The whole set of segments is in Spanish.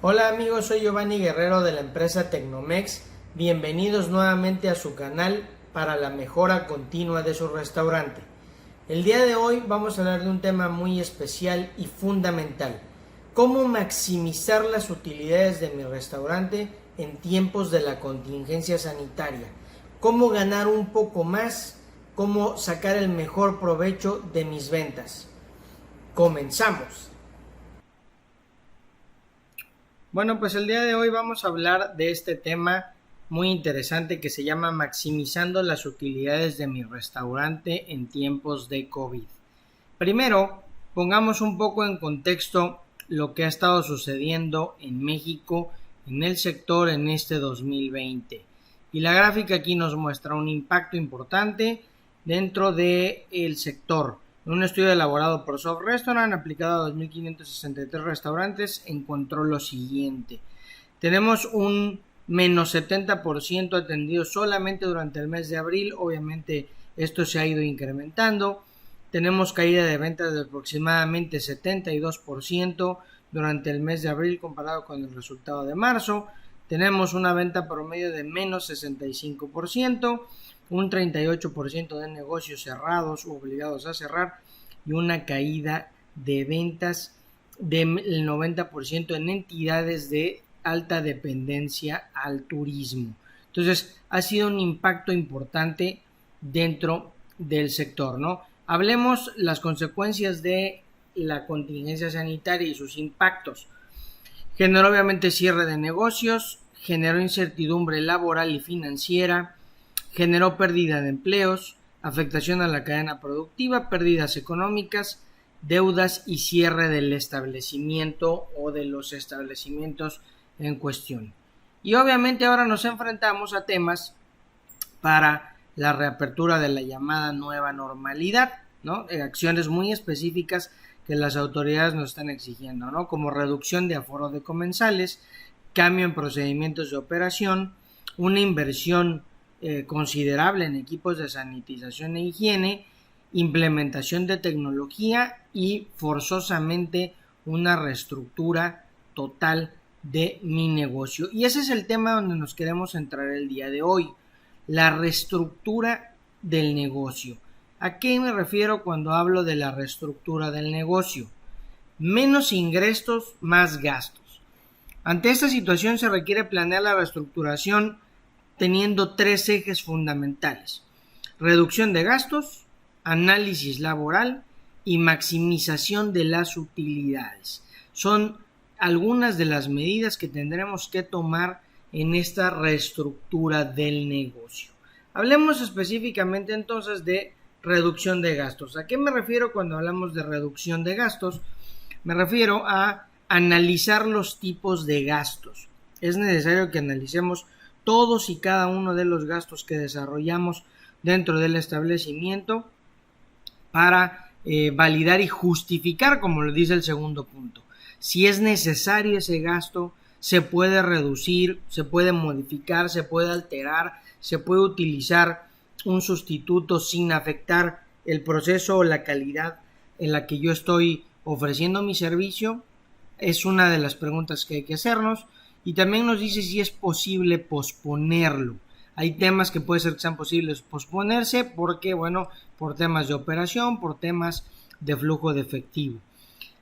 Hola amigos, soy Giovanni Guerrero de la empresa Tecnomex. Bienvenidos nuevamente a su canal para la mejora continua de su restaurante. El día de hoy vamos a hablar de un tema muy especial y fundamental: cómo maximizar las utilidades de mi restaurante en tiempos de la contingencia sanitaria, cómo ganar un poco más, cómo sacar el mejor provecho de mis ventas. Comenzamos. Bueno, pues el día de hoy vamos a hablar de este tema muy interesante que se llama maximizando las utilidades de mi restaurante en tiempos de COVID. Primero, pongamos un poco en contexto lo que ha estado sucediendo en México en el sector en este 2020. Y la gráfica aquí nos muestra un impacto importante dentro del sector. Un estudio elaborado por Soft Restaurant aplicado a 2.563 restaurantes encontró lo siguiente: tenemos un menos 70% atendido solamente durante el mes de abril. Obviamente esto se ha ido incrementando. Tenemos caída de ventas de aproximadamente 72% durante el mes de abril comparado con el resultado de marzo. Tenemos una venta promedio de menos 65%, un 38% de negocios cerrados u obligados a cerrar y una caída de ventas del 90% en entidades de alta dependencia al turismo. Entonces ha sido un impacto importante dentro del sector, ¿no? Hablemos las consecuencias de la contingencia sanitaria y sus impactos. Generó obviamente cierre de negocios, generó incertidumbre laboral y financiera, generó pérdida de empleos, afectación a la cadena productiva, pérdidas económicas, deudas y cierre del establecimiento o de los establecimientos en cuestión. Y obviamente ahora nos enfrentamos a temas para la reapertura de la llamada nueva normalidad, ¿no? Acciones muy específicas que las autoridades nos están exigiendo, ¿no? Como reducción de aforo de comensales, cambio en procedimientos de operación, una inversión considerable en equipos de sanitización e higiene, implementación de tecnología y forzosamente una reestructura total de mi negocio. Y ese es el tema donde nos queremos centrar el día de hoy: la reestructura del negocio. ¿A qué me refiero cuando hablo de la reestructura del negocio? Menos ingresos, más gastos. Ante esta situación se requiere planear la reestructuración teniendo tres ejes fundamentales: reducción de gastos, análisis laboral y maximización de las utilidades. Son algunas de las medidas que tendremos que tomar en esta reestructura del negocio. Hablemos específicamente entonces de reducción de gastos. ¿A qué me refiero cuando hablamos de reducción de gastos? Me refiero a analizar los tipos de gastos. Es necesario que analicemos todos y cada uno de los gastos que desarrollamos dentro del establecimiento para validar y justificar, como lo dice el segundo punto, si es necesario ese gasto, se puede reducir, se puede modificar, se puede alterar, se puede utilizar un sustituto sin afectar el proceso o la calidad en la que yo estoy ofreciendo mi servicio. Es una de las preguntas que hay que hacernos. Y también nos dice si es posible posponerlo. Hay temas que puede ser que sean posibles posponerse porque, bueno, por temas de operación, por temas de flujo de efectivo.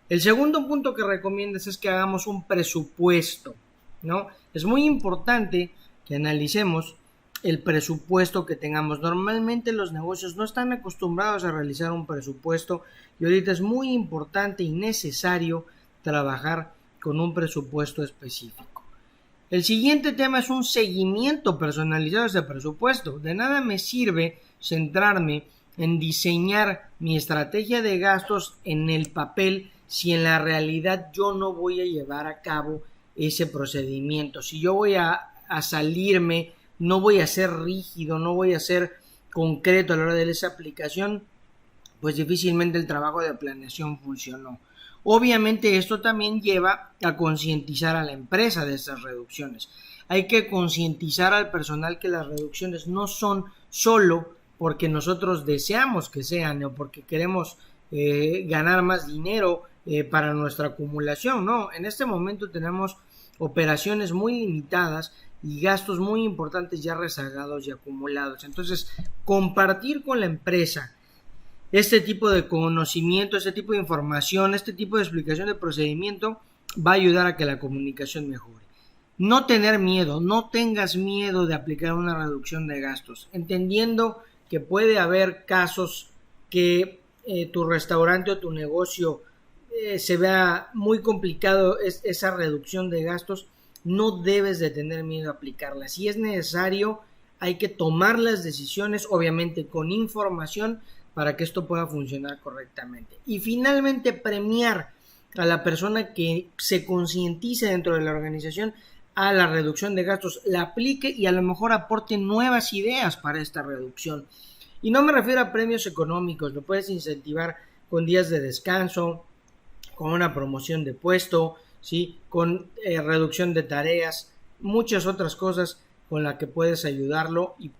El segundo punto que recomiendas es que hagamos un presupuesto, ¿no? Es muy importante que analicemos el presupuesto que tengamos. Normalmente los negocios no están acostumbrados a realizar un presupuesto y ahorita es muy importante y necesario trabajar con un presupuesto específico. El siguiente tema es un seguimiento personalizado de ese presupuesto. De nada me sirve centrarme en diseñar mi estrategia de gastos en el papel si en la realidad yo no voy a llevar a cabo ese procedimiento. Si yo voy a salirme, no voy a ser rígido, no voy a ser concreto a la hora de esa aplicación, pues difícilmente el trabajo de planeación funcionó. Obviamente esto también lleva a concientizar a la empresa de estas reducciones. Hay que concientizar al personal que las reducciones no son solo porque nosotros deseamos que sean o porque queremos ganar más dinero para nuestra acumulación, ¿no? En este momento tenemos operaciones muy limitadas y gastos muy importantes ya rezagados y acumulados. Entonces, compartir con la empresa este tipo de conocimiento, este tipo de información, este tipo de explicación de procedimiento va a ayudar a que la comunicación mejore. No tener miedo, no tengas miedo de aplicar una reducción de gastos, entendiendo que puede haber casos que tu restaurante o tu negocio se vea muy complicado esa reducción de gastos. No debes de tener miedo a aplicarla. Si es necesario, hay que tomar las decisiones, obviamente con información, para que esto pueda funcionar correctamente. Y finalmente, premiar a la persona que se concientice dentro de la organización a la reducción de gastos, la aplique y a lo mejor aporte nuevas ideas para esta reducción. Y no me refiero a premios económicos, lo puedes incentivar con días de descanso, con una promoción de puesto, ¿sí? Con reducción de tareas, muchas otras cosas con las que puedes ayudarlo. Y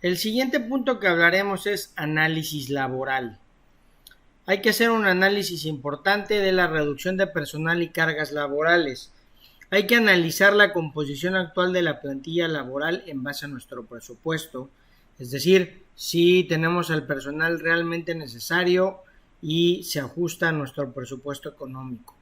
el siguiente punto que hablaremos es análisis laboral. Hay que hacer un análisis importante de la reducción de personal y cargas laborales. Hay que analizar la composición actual de la plantilla laboral en base a nuestro presupuesto, es decir, si tenemos el personal realmente necesario y se ajusta a nuestro presupuesto económico.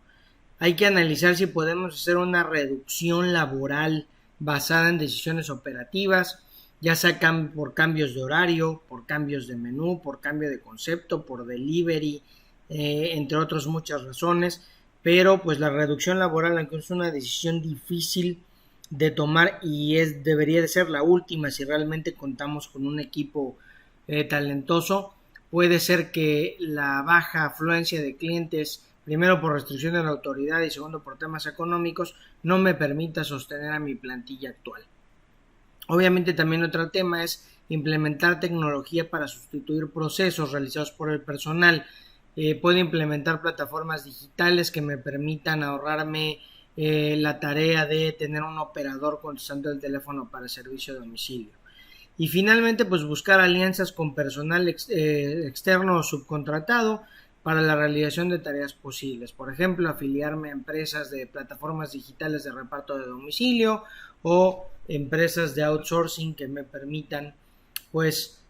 Hay que analizar si podemos hacer una reducción laboral basada en decisiones operativas, ya sea por cambios de horario, por cambios de menú, por cambio de concepto, por delivery, entre otras muchas razones. Pero pues la reducción laboral, aunque es una decisión difícil de tomar y debería de ser la última si realmente contamos con un equipo talentoso, puede ser que la baja afluencia de clientes, primero por restricción de la autoridad y segundo por temas económicos, no me permita sostener a mi plantilla actual. Obviamente también otro tema es implementar tecnología para sustituir procesos realizados por el personal. Puedo implementar plataformas digitales que me permitan ahorrarme la tarea de tener un operador contestando el teléfono para servicio a domicilio. Y finalmente, pues buscar alianzas con personal externo o subcontratado para la realización de tareas posibles. Por ejemplo, afiliarme a empresas de plataformas digitales de reparto de domicilio o empresas de outsourcing que me permitan pues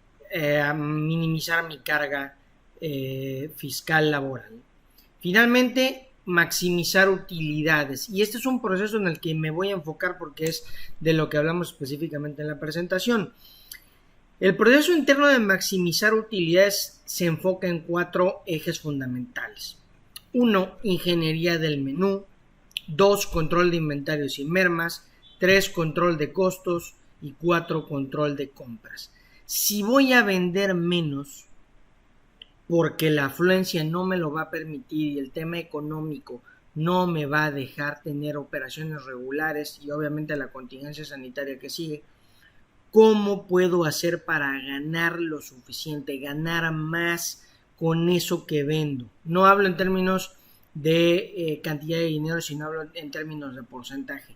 minimizar mi carga fiscal laboral. Finalmente, maximizar utilidades, y este es un proceso en el que me voy a enfocar porque es de lo que hablamos específicamente en la presentación. El proceso interno de maximizar utilidades se enfoca en 4 ejes fundamentales. 1. Ingeniería del menú. 2. Control de inventarios y mermas. 3. Control de costos. Y 4. Control de compras. Si voy a vender menos porque la afluencia no me lo va a permitir y el tema económico no me va a dejar tener operaciones regulares y obviamente la contingencia sanitaria que sigue, ¿cómo puedo hacer para ganar lo suficiente, ganar más con eso que vendo? No hablo en términos de cantidad de dinero, sino hablo en términos de porcentaje.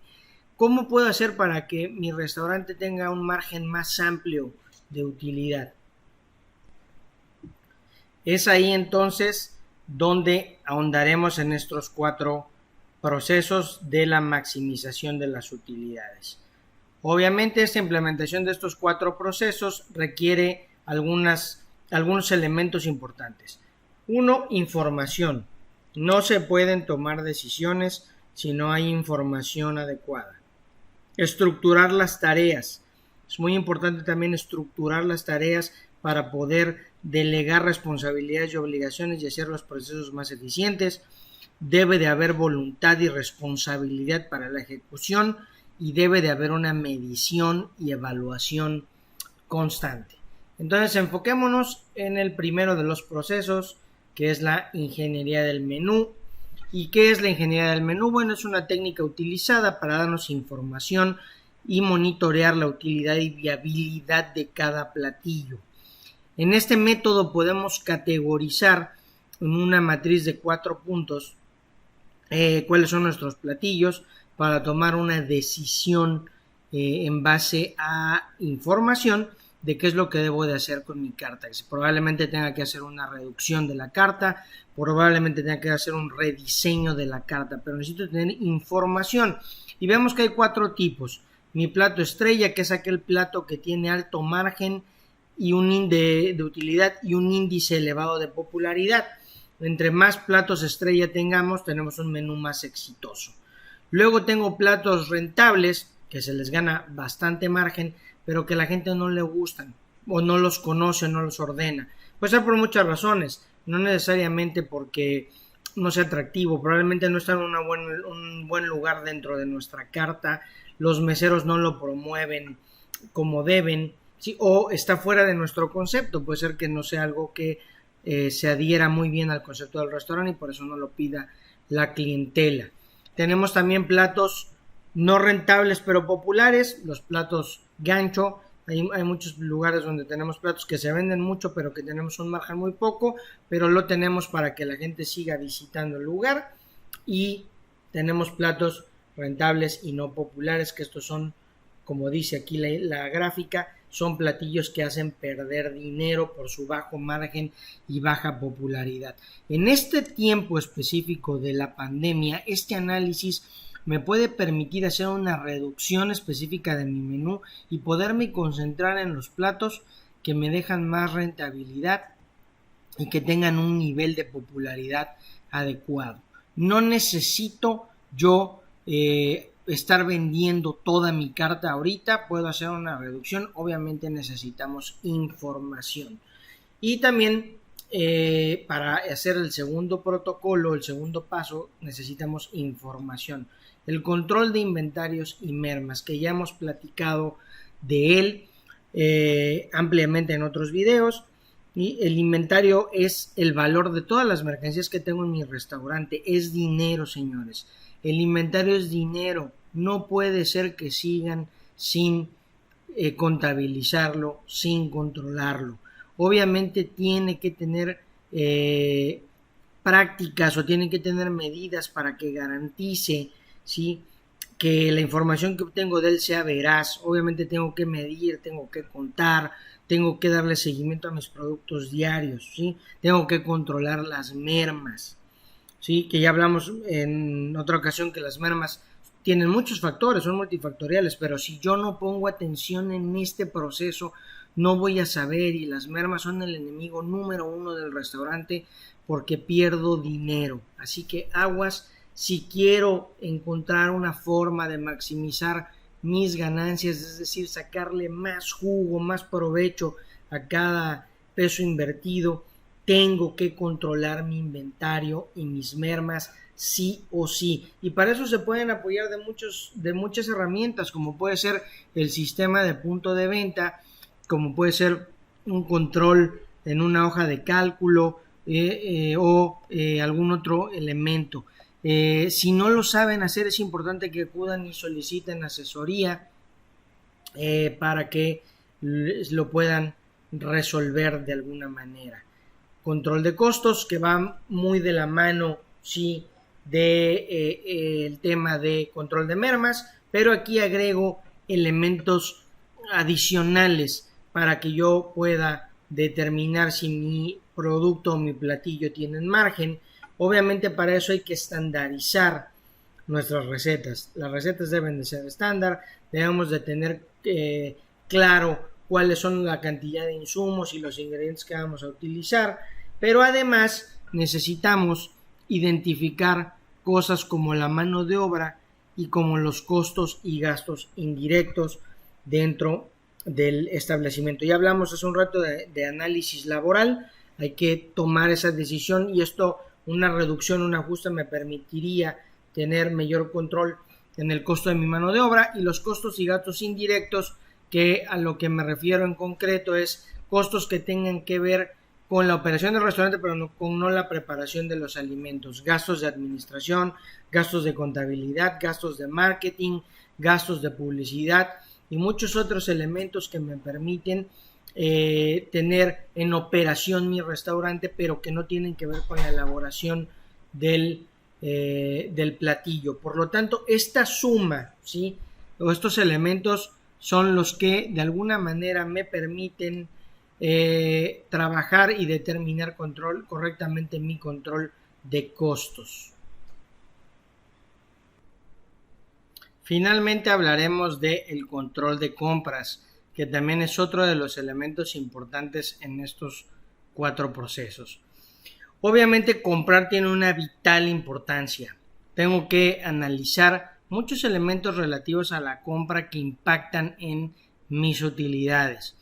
¿Cómo puedo hacer para que mi restaurante tenga un margen más amplio de utilidad? Es ahí entonces donde ahondaremos en estos 4 procesos de la maximización de las utilidades. Obviamente esta implementación de estos 4 procesos requiere algunos elementos importantes. 1. Información. No se pueden tomar decisiones si no hay información adecuada. Estructurar las tareas. Es muy importante también estructurar las tareas para poder delegar responsabilidades y obligaciones y hacer los procesos más eficientes. Debe de haber voluntad y responsabilidad para la ejecución y debe de haber una medición y evaluación constante. Entonces enfoquémonos en el primero de los procesos, que es la ingeniería del menú. ¿Y qué es la ingeniería del menú? Bueno, es una técnica utilizada para darnos información y monitorear la utilidad y viabilidad de cada platillo. En este método podemos categorizar en una matriz de 4 puntos cuáles son nuestros platillos para tomar una decisión en base a información de qué es lo que debo de hacer con mi carta. Probablemente tenga que hacer una reducción de la carta, probablemente tenga que hacer un rediseño de la carta, pero necesito tener información. Y vemos que hay 4 tipos. Mi plato estrella, que es aquel plato que tiene alto margen y un índice de utilidad y un índice elevado de popularidad. Entre más platos estrella tengamos, tenemos un menú más exitoso. Luego tengo platos rentables, que se les gana bastante margen, pero que a la gente no le gustan, o no los conoce, o no los ordena. Puede ser por muchas razones, no necesariamente porque no sea atractivo, probablemente no está en un buen lugar dentro de nuestra carta, los meseros no lo promueven como deben, ¿sí? O está fuera de nuestro concepto, puede ser que no sea algo que se adhiera muy bien al concepto del restaurante y por eso no lo pida la clientela. Tenemos también platos no rentables pero populares, los platos gancho. Hay muchos lugares donde tenemos platos que se venden mucho pero que tenemos un margen muy poco, pero lo tenemos para que la gente siga visitando el lugar. Y tenemos platos rentables y no populares, que estos son, como dice aquí la gráfica, son platillos que hacen perder dinero por su bajo margen y baja popularidad. En este tiempo específico de la pandemia, este análisis me puede permitir hacer una reducción específica de mi menú y poderme concentrar en los platos que me dejan más rentabilidad y que tengan un nivel de popularidad adecuado. No necesito yo estar vendiendo toda mi carta ahorita, puedo hacer una reducción. Obviamente necesitamos información y también para hacer el segundo protocolo, el segundo paso, necesitamos información. El control de inventarios y mermas, que ya hemos platicado de él ampliamente en otros videos. Y el inventario es el valor de todas las mercancías que tengo en mi restaurante, es dinero, señores. El inventario es dinero, no puede ser que sigan sin contabilizarlo, sin controlarlo. Obviamente tiene que tener prácticas o tienen que tener medidas para que garantice, ¿sí?, que la información que obtengo de él sea veraz. Obviamente tengo que medir, tengo que contar, tengo que darle seguimiento a mis productos diarios, ¿sí? Tengo que controlar las mermas, ¿sí? Que ya hablamos en otra ocasión que las mermas tienen muchos factores, son multifactoriales, pero si yo no pongo atención en este proceso, no voy a saber, y las mermas son el enemigo número 1 del restaurante porque pierdo dinero. Así que aguas, si quiero encontrar una forma de maximizar mis ganancias, es decir, sacarle más jugo, más provecho a cada peso invertido, tengo que controlar mi inventario y mis mermas sí o sí. Y para eso se pueden apoyar de muchas herramientas, como puede ser el sistema de punto de venta, como puede ser un control en una hoja de cálculo o algún otro elemento. Si no lo saben hacer, es importante que acudan y soliciten asesoría para que lo puedan resolver de alguna manera. Control de costos, que va muy de la mano, sí, de el tema de control de mermas, pero aquí agrego elementos adicionales para que yo pueda determinar si mi producto o mi platillo tienen margen. Obviamente para eso hay que estandarizar nuestras recetas. Las recetas deben de ser estándar, debemos de tener claro cuáles son la cantidad de insumos y los ingredientes que vamos a utilizar, pero además necesitamos identificar cosas como la mano de obra y como los costos y gastos indirectos dentro del establecimiento. Ya hablamos hace un rato de análisis laboral, hay que tomar esa decisión y esto, una reducción, un ajuste me permitiría tener mayor control en el costo de mi mano de obra. Y los costos y gastos indirectos, que a lo que me refiero en concreto es costos que tengan que ver con la operación del restaurante, pero no la preparación de los alimentos, gastos de administración, gastos de contabilidad, gastos de marketing, gastos de publicidad y muchos otros elementos que me permiten tener en operación mi restaurante, pero que no tienen que ver con la elaboración del platillo. Por lo tanto, esta suma, ¿sí?, o estos elementos son los que de alguna manera me permiten trabajar y determinar correctamente mi control de costos. Finalmente hablaremos del control de compras, que también es otro de los elementos importantes en estos 4 procesos. Obviamente comprar tiene una vital importancia. Tengo que analizar muchos elementos relativos a la compra que impactan en mis utilidades.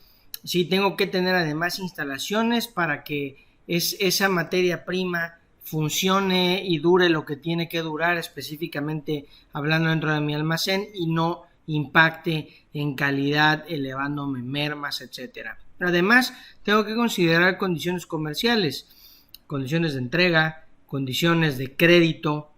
Sí, tengo que tener además instalaciones para que esa materia prima funcione y dure lo que tiene que durar, específicamente hablando dentro de mi almacén, y no impacte en calidad, elevándome mermas, etcétera. Además, tengo que considerar condiciones comerciales, condiciones de entrega, condiciones de crédito,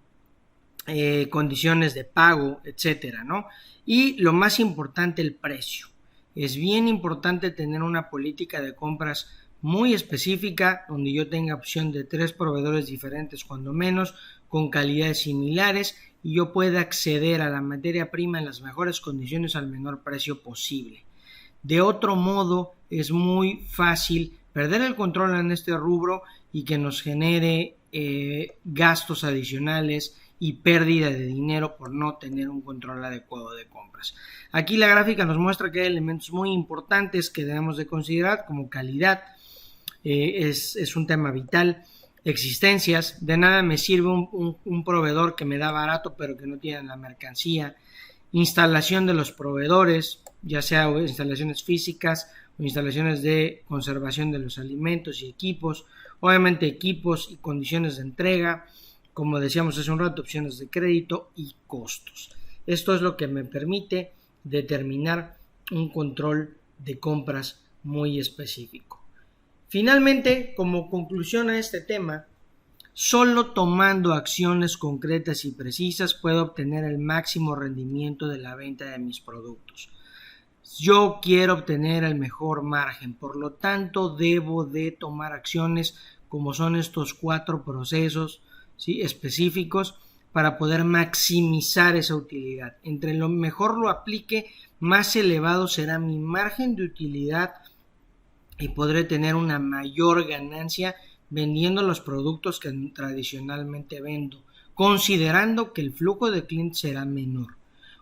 condiciones de pago, etcétera, ¿no? Y lo más importante, el precio. Es bien importante tener una política de compras muy específica, donde yo tenga opción de 3 proveedores diferentes, cuando menos, con calidades similares, y yo pueda acceder a la materia prima en las mejores condiciones al menor precio posible. De otro modo, es muy fácil perder el control en este rubro y que nos genere gastos adicionales y pérdida de dinero por no tener un control adecuado de compras. Aquí la gráfica nos muestra que hay elementos muy importantes que debemos de considerar, como calidad, es un tema vital. Existencias, de nada me sirve un proveedor que me da barato pero que no tiene la mercancía. Instalación de los proveedores, ya sea instalaciones físicas o instalaciones de conservación de los alimentos y equipos, obviamente equipos y condiciones de entrega, como decíamos hace un rato, opciones de crédito y costos. Esto es lo que me permite determinar un control de compras muy específico. Finalmente, como conclusión a este tema, solo tomando acciones concretas y precisas puedo obtener el máximo rendimiento de la venta de mis productos. Yo quiero obtener el mejor margen, por lo tanto debo de tomar acciones como son estos 4 procesos, ¿sí?, específicos, para poder maximizar esa utilidad. Entre lo mejor lo aplique, más elevado será mi margen de utilidad y podré tener una mayor ganancia vendiendo los productos que tradicionalmente vendo, considerando que el flujo de clientes será menor.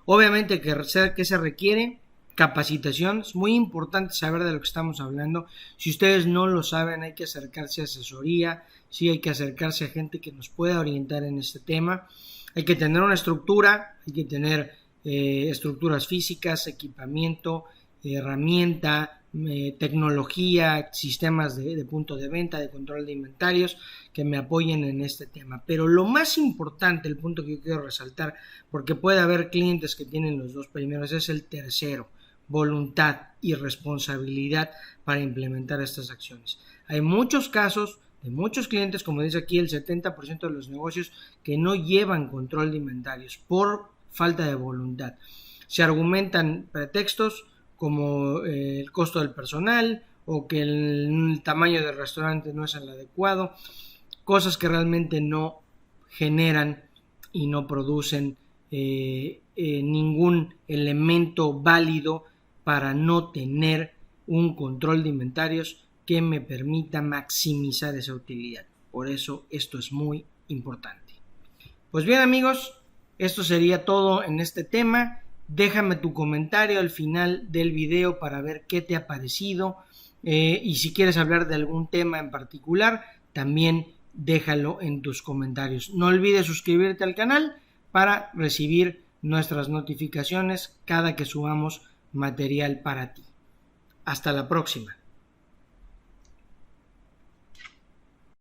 Obviamente que se requiere capacitación, es muy importante saber de lo que estamos hablando. Si ustedes no lo saben, hay que acercarse a asesoría, sí, hay que acercarse a gente que nos pueda orientar en este tema. Hay que tener una estructura, hay que tener estructuras físicas, equipamiento, herramienta, tecnología, sistemas de punto de venta, de control de inventarios que me apoyen en este tema. Pero lo más importante, el punto que yo quiero resaltar, porque puede haber clientes que tienen los 2 primeros, es el tercero: voluntad y responsabilidad para implementar estas acciones. Hay muchos casos de muchos clientes, como dice aquí, el 70% de los negocios que no llevan control de inventarios por falta de voluntad. Se argumentan pretextos como el costo del personal o que el tamaño del restaurante no es el adecuado, cosas que realmente no generan y no producen ningún elemento válido para no tener un control de inventarios que me permita maximizar esa utilidad. Por eso esto es muy importante. Pues bien, amigos, esto sería todo en este tema. Déjame tu comentario al final del video para ver qué te ha parecido, y si quieres hablar de algún tema en particular, también déjalo en tus comentarios. No olvides suscribirte al canal para recibir nuestras notificaciones cada que subamos material para ti. Hasta la próxima.